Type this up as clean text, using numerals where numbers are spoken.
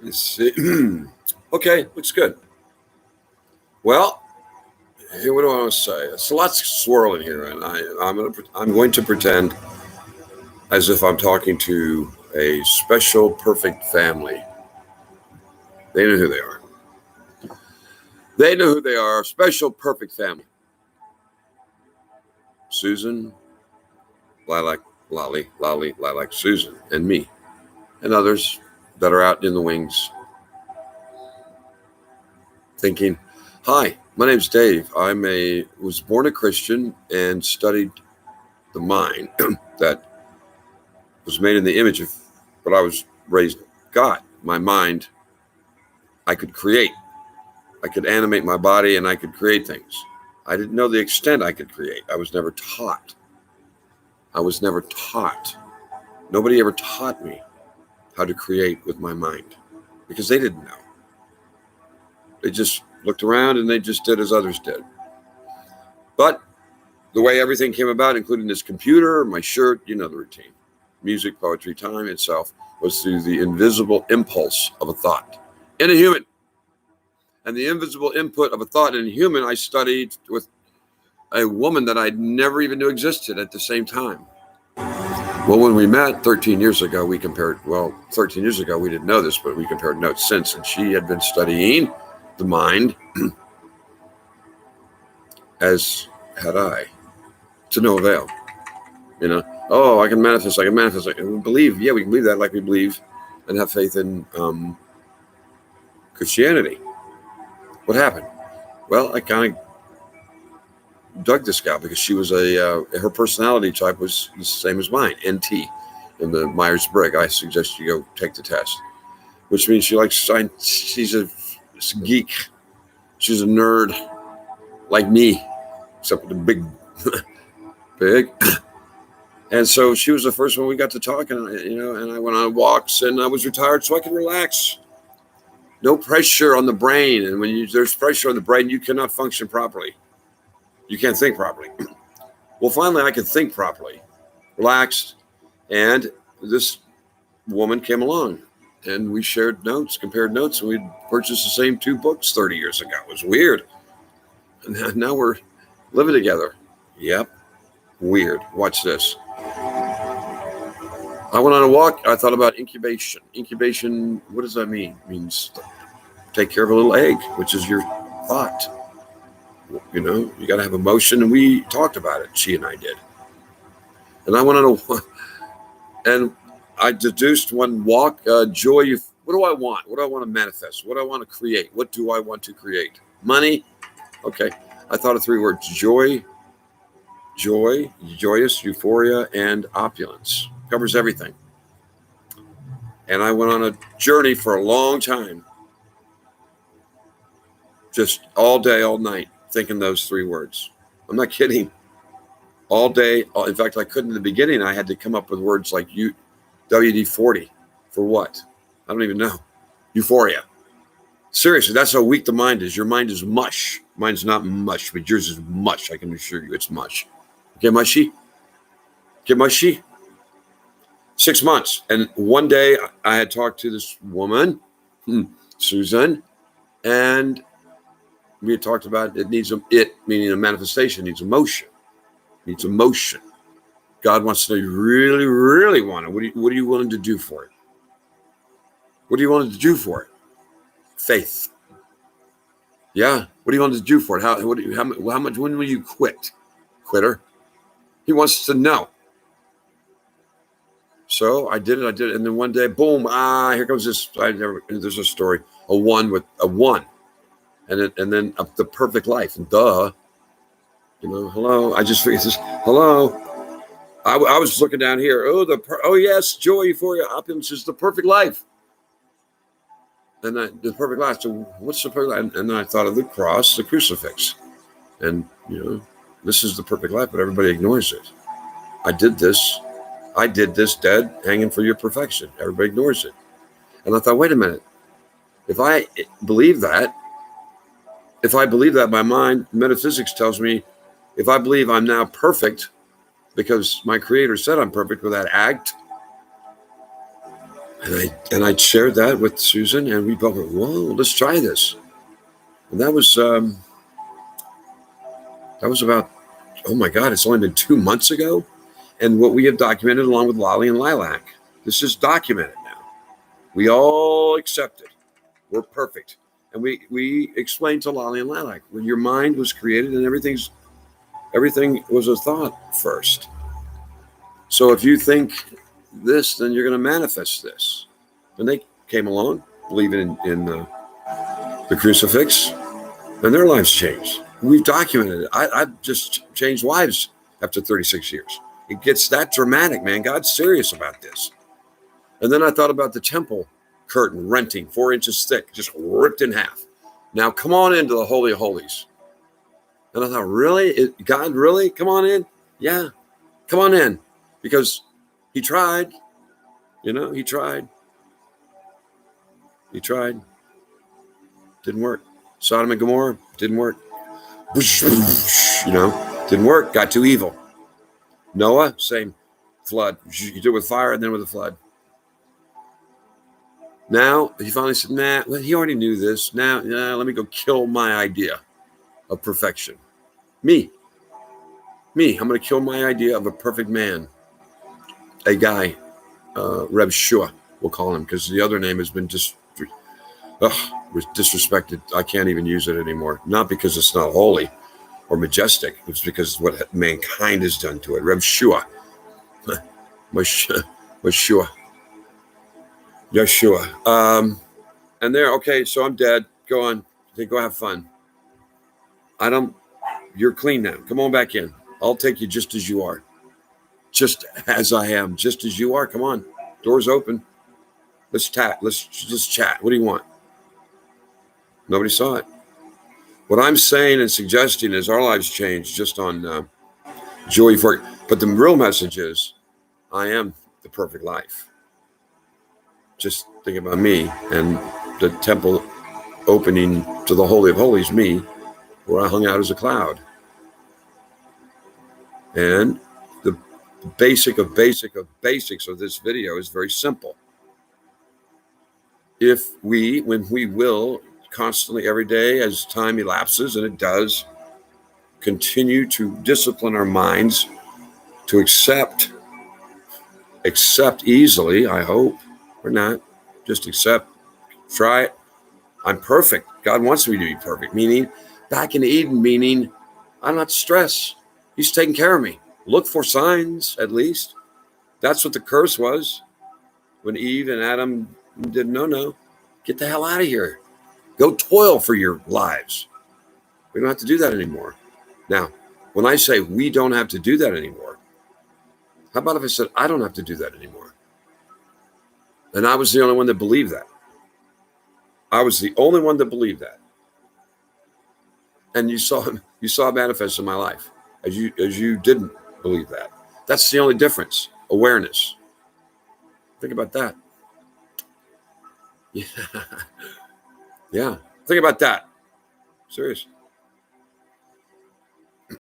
Let's see. Okay, looks good. Well, here, what do I want to say? It's a lot swirling here, and I'm going to pretend as if I'm talking to a special, perfect family. They know who they are. They know who they are. Special, perfect family. Susan, Lilac, Lolly, Lilac, Susan, and me, and others that are out in the wings thinking, "Hi, my name's Dave. Was born a Christian and studied the mind that was made in the image of, but I was raised God. My mind, I could create. I could animate my body and I could create things. I didn't know the extent I could create. I was never taught. I was never taught. Nobody ever taught me how to create with my mind because they didn't know. They just looked around and they just did as others did. But the way everything came about, including this computer, my shirt, you know the routine. Music, poetry, time itself was through the invisible impulse of a thought in a human. And the invisible input of a thought in a human, I studied with a woman that I never even knew existed at the same time. Well, when we met 13 years ago, 13 years ago, we didn't know this, but we compared notes since. And she had been studying the mind, as had I, to no avail. You know, oh, I can manifest. I can believe. Yeah, we can believe that like we believe and have faith in Christianity. What happened? Well, I kind of dug this gal because she was her personality type was the same as mine, NT, in the Myers-Briggs. I suggest you go take the test, which means she likes science. She's a geek. She's a nerd like me, except with the big. And so she was the first one we got to talk, and I went on walks, and I was retired so I could relax. No pressure on the brain, and when there's pressure on the brain, you cannot function properly. You can't think properly. Well, finally, I could think properly, relaxed, and this woman came along, and we shared notes, compared notes, and we'd purchased the same 2 books 30 years ago. It was weird. And now we're living together. Yep, weird. Watch this. I went on a walk. I thought about incubation. Incubation, what does that mean? It means take care of a little egg, which is your thought. You know, you got to have emotion, and we talked about it. She and I did. And I went on a walk, and I deduced one walk, joy. What do I want? What do I want to manifest? What do I want to create? What do I want to create? Money? Okay. I thought of 3 words: joy, joyous, euphoria, and opulence. Covers everything. And I went on a journey for a long time, just all day, all night, thinking those 3 words. I'm not kidding. All day. In fact, I couldn't in the beginning. I had to come up with words like WD-40 for what? I don't even know. Euphoria. Seriously, that's how weak the mind is. Your mind is mush. Mine's not mush, but yours is mush. I can assure you it's mush. Get mushy? Get mushy? 6 months. And one day I had talked to this woman, Susan, and we had talked about it meaning a manifestation, needs emotion. Needs emotion. God wants to know you really, really want it. What are you willing to do for it? What are you willing to do for it? Faith. Yeah. What do you want to do for it? How much? When will you quit? Quitter. He wants to know. So I did it. And then one day, boom, here comes this. There's a story, a one with a one. And then the perfect life. And duh, hello. I just figured this, hello. I was looking down here. Oh, yes, joy, euphoria, opulence is the perfect life. And the perfect life. So what's the perfect life? And then I thought of the cross, the crucifix. And, this is the perfect life, but everybody ignores it. I did this dead, hanging for your perfection. Everybody ignores it. And I thought, wait a minute. If I believe that, my mind, metaphysics tells me, if I believe I'm now perfect, because my creator said I'm perfect with that act, And I shared that with Susan, and we both went, whoa, let's try this. And that was about, oh my God, it's only been 2 months ago. And what we have documented along with Lolly and Lilac, this is documented now. We all accept it. We're perfect. And we explained to Lolly and Lilac, when your mind was created and everything was a thought first. So if you think this, then you're going to manifest this. And they came along, believing in the crucifix, and their lives changed. We've documented it. I've just changed lives after 36 years. It gets that dramatic, man. God's serious about this. And then I thought about the temple curtain renting 4 inches thick, just ripped in half. Now come on into the Holy of Holies. And I thought, really? God, really? Come on in? Yeah, come on in. Because he tried, he tried. He tried. Didn't work. Sodom and Gomorrah, didn't work. Didn't work. Got too evil. Noah, same. Flood. You do it with fire and then with a flood. Now, he finally said, nah, well, he already knew this. Now, let me go kill my idea of perfection. Me. I'm going to kill my idea of a perfect man. A guy, Reb Shua, we'll call him, because the other name has been was disrespected. I can't even use it anymore. Not because it's not holy or majestic. It's because what mankind has done to it. Reb Shua. Yeshua. And there, okay, so I'm dead. Go on. Go have fun. You're clean now. Come on back in. I'll take you just as you are. Just as I am. Just as you are. Come on. Door's open. Let's chat. Let's just chat. What do you want? Nobody saw it. What I'm saying and suggesting is our lives change just on joy for it. But the real message is, I am the perfect life. Just think about me and the temple opening to the Holy of Holies, me, where I hung out as a cloud. And the basic of basics of this video is very simple. When we will constantly every day as time elapses, and it does, continue to discipline our minds to accept easily, I hope, or not, just accept, try it. I'm perfect. God wants me to be perfect, meaning back in Eden, meaning I don't have to stress. He's taking care of me. Look for signs, at least. That's what the curse was when Eve and Adam did no. Get the hell out of here. Go toil for your lives. We don't have to do that anymore. Now, when I say we don't have to do that anymore, how about if I said I don't have to do that anymore? And I was the only one that believed that. I was the only one that believed that. And you saw it manifest in my life as you didn't believe that. That's the only difference. Awareness. Think about that. Yeah. Yeah. Think about that. Serious.